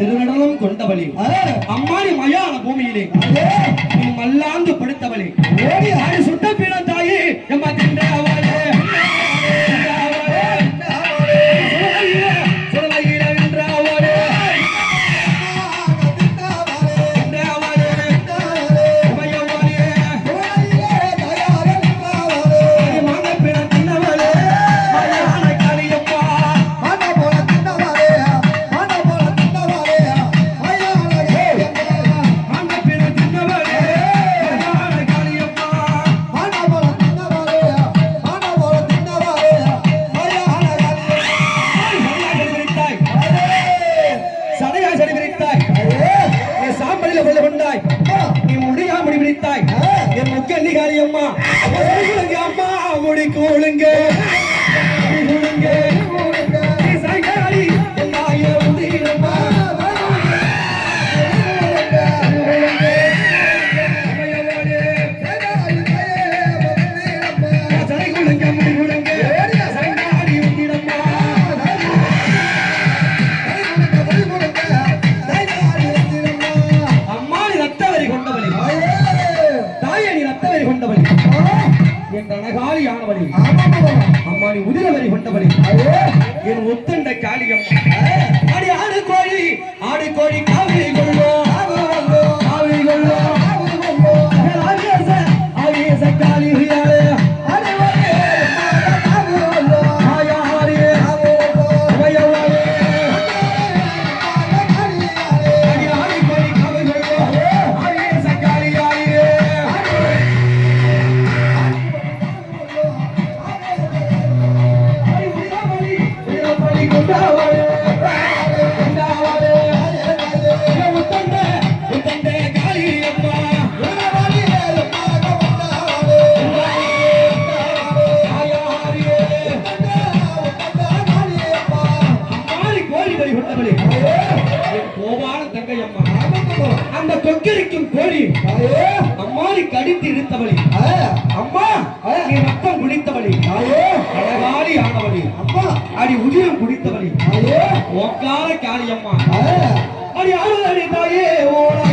திருநடனம் கொண்டவளே அம்மாடி மயான பூமியிலே மல்லாந்து படுத்தவளே ஓடி ஆடி சுட்ட பிற தாயே எம்மா தின்றவளே அம்மா முடிக்கு ஒழுங்க அம்மாடி உதிரவரி கொண்டவரி என் ஒத்தண்ட காளியம் ஆடு கோழி காவிரி கொள்ளோ காவிரி கொள்ளோ ஆவேச காளி அந்த கொக்கரிக்கும் கோழி அம்மாடி கடித்து இழுத்தவளி அம்மா நீ ரத்தம் குடித்தவளி அழகாடி ஆனவளி அம்மா அடி உதிரம் குடித்தவளி ஒக்கால காளி அம்மா அடி ஆளுநரி தாயே ஓ